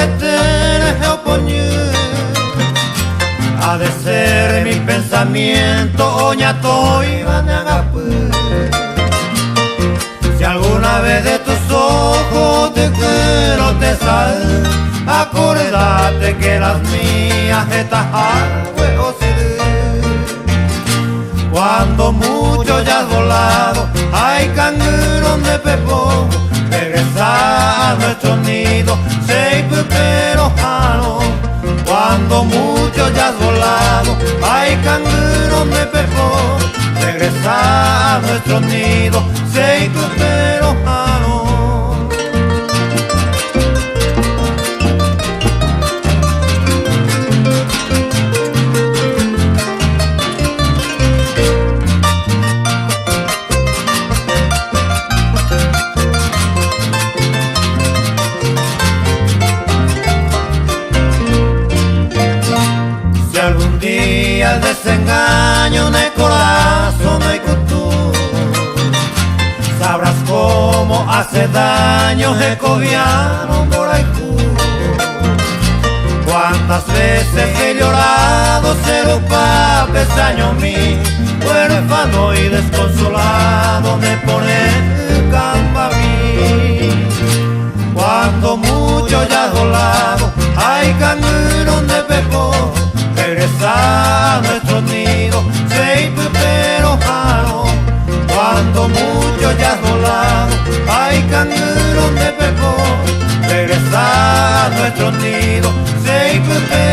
tener opoñer. Ha de ser mi pensamiento, oñatoy vanagapu. Si alguna vez de tus ojos te quiero te sal, acordate que las mías estas huevos. Cuando mucho ya has volado, hay canguro de pepón, regresa a nuestro nido, sei pero jano. Cuando mucho ya has volado, hay canguro de pepón, regresa a nuestro nido, sei pero jano. Algún día el desengaño de corazón me costó, sabrás cómo hace daño Jecoviano por ahí. Cuántas veces he llorado cero papes año mí, huérfano y desconsolado me pone el campo a mí. Cuando mucho ya has volado, hay canguro de pepón, regresa a nuestro nido, sei pero jano. Cuando mucho ya has volado, hay canguro de pepón, regresa a nuestro nido, sei pero